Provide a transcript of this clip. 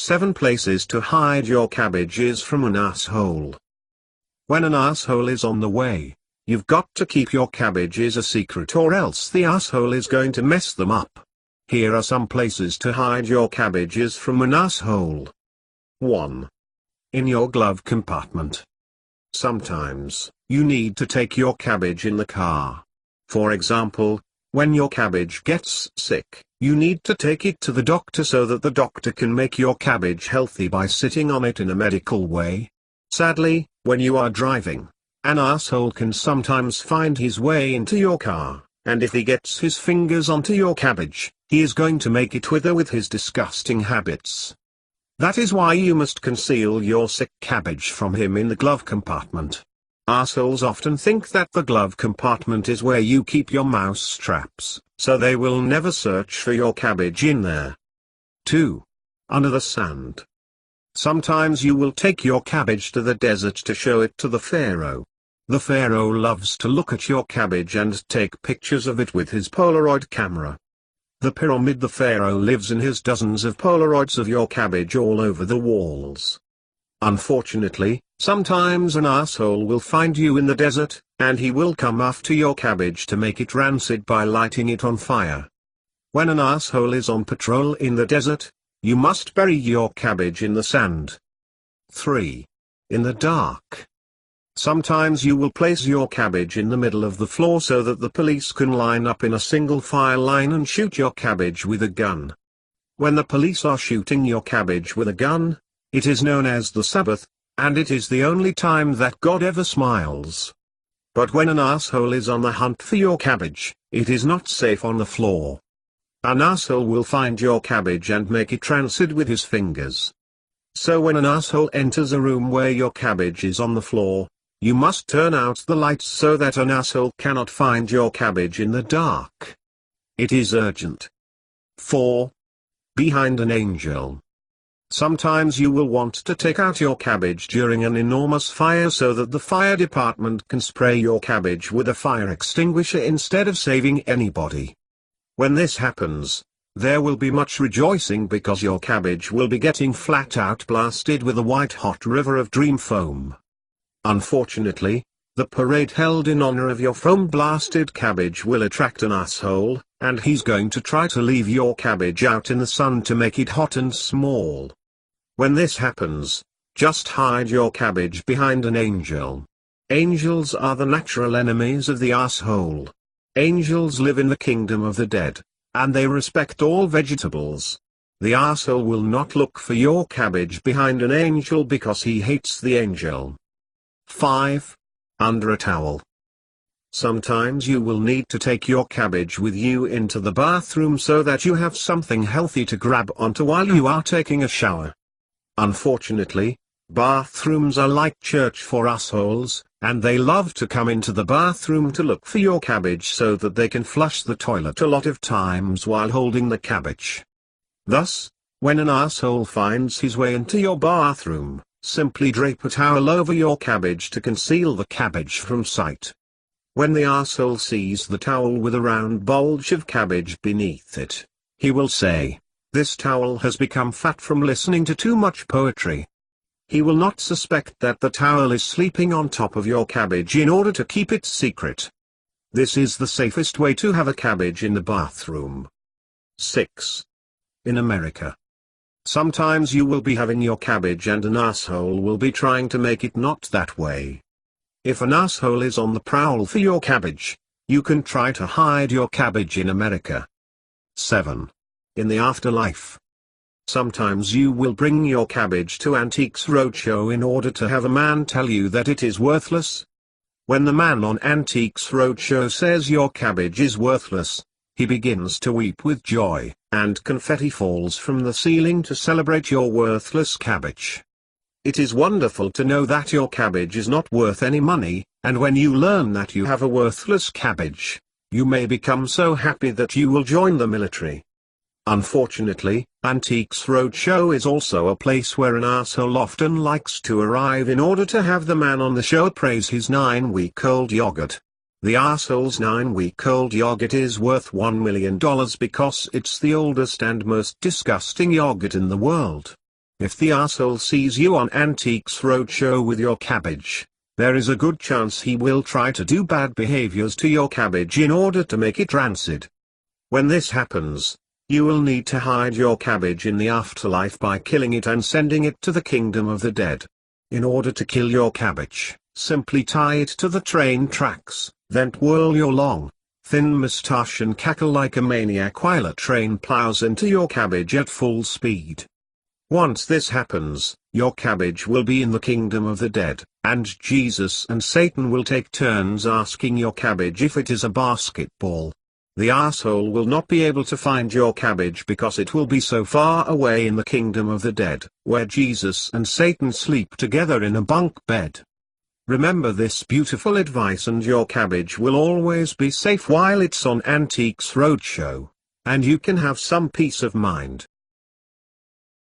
7 places to hide your cabbages from an asshole. When an asshole is on the way, you've got to keep your cabbages a secret, or else the asshole is going to mess them up. Here are some places to hide your cabbages from an asshole. 1. In your glove compartment. Sometimes, you need to take your cabbage in the car. For example, when your cabbage gets sick, you need to take it to the doctor so that the doctor can make your cabbage healthy by sitting on it in a medical way. Sadly, when you are driving, an asshole can sometimes find his way into your car, and if he gets his fingers onto your cabbage, he is going to make it wither with his disgusting habits. That is why you must conceal your sick cabbage from him in the glove compartment. Assholes often think that the glove compartment is where you keep your mouse traps, so they will never search for your cabbage in there. 2. Under the sand. Sometimes you will take your cabbage to the desert to show it to the pharaoh. The pharaoh loves to look at your cabbage and take pictures of it with his Polaroid camera. The pyramid. The pharaoh lives in his dozens of Polaroids of your cabbage all over the walls. Unfortunately, sometimes an asshole will find you in the desert, and he will come after your cabbage to make it rancid by lighting it on fire. When an asshole is on patrol in the desert, you must bury your cabbage in the sand. 3. In the dark. Sometimes you will place your cabbage in the middle of the floor so that the police can line up in a single file line and shoot your cabbage with a gun. When the police are shooting your cabbage with a gun, it is known as the Sabbath, and it is the only time that God ever smiles. But when an asshole is on the hunt for your cabbage, it is not safe on the floor. An asshole will find your cabbage and make it rancid with his fingers. So when an asshole enters a room where your cabbage is on the floor, you must turn out the lights so that an asshole cannot find your cabbage in the dark. It is urgent. 4. Behind an angel. Sometimes you will want to take out your cabbage during an enormous fire so that the fire department can spray your cabbage with a fire extinguisher instead of saving anybody. When this happens, there will be much rejoicing because your cabbage will be getting flat out blasted with a white-hot river of dream foam. Unfortunately, the parade held in honor of your foam-blasted cabbage will attract an asshole, and he's going to try to leave your cabbage out in the sun to make it hot and small. When this happens, just hide your cabbage behind an angel. Angels are the natural enemies of the asshole. Angels live in the kingdom of the dead, and they respect all vegetables. The asshole will not look for your cabbage behind an angel because he hates the angel. 5. Under a towel. Sometimes you will need to take your cabbage with you into the bathroom so that you have something healthy to grab onto while you are taking a shower. Unfortunately, bathrooms are like church for assholes, and they love to come into the bathroom to look for your cabbage so that they can flush the toilet a lot of times while holding the cabbage. Thus, when an asshole finds his way into your bathroom, simply drape a towel over your cabbage to conceal the cabbage from sight. When the asshole sees the towel with a round bulge of cabbage beneath it, he will say, "This towel has become fat from listening to too much poetry." He will not suspect that the towel is sleeping on top of your cabbage in order to keep it secret. This is the safest way to have a cabbage in the bathroom. 6. In America. Sometimes you will be having your cabbage and an asshole will be trying to make it not that way. If an asshole is on the prowl for your cabbage, you can try to hide your cabbage in America. 7. In the afterlife. Sometimes you will bring your cabbage to Antiques Roadshow in order to have a man tell you that it is worthless. When the man on Antiques Roadshow says your cabbage is worthless, he begins to weep with joy, and confetti falls from the ceiling to celebrate your worthless cabbage. It is wonderful to know that your cabbage is not worth any money, and when you learn that you have a worthless cabbage, you may become so happy that you will join the military. Unfortunately, Antiques Roadshow is also a place where an asshole often likes to arrive in order to have the man on the show praise his 9-week-old yogurt. The asshole's 9-week-old yogurt is worth $1 million because it's the oldest and most disgusting yogurt in the world. If the asshole sees you on Antiques Roadshow with your cabbage, there is a good chance he will try to do bad behaviors to your cabbage in order to make it rancid. When this happens, you will need to hide your cabbage in the afterlife by killing it and sending it to the kingdom of the dead. In order to kill your cabbage, simply tie it to the train tracks, then twirl your long, thin moustache and cackle like a maniac while a train plows into your cabbage at full speed. Once this happens, your cabbage will be in the kingdom of the dead, and Jesus and Satan will take turns asking your cabbage if it is a basketball. The asshole will not be able to find your cabbage because it will be so far away in the kingdom of the dead, where Jesus and Satan sleep together in a bunk bed. Remember this beautiful advice and your cabbage will always be safe while it's on Antiques Roadshow, and you can have some peace of mind.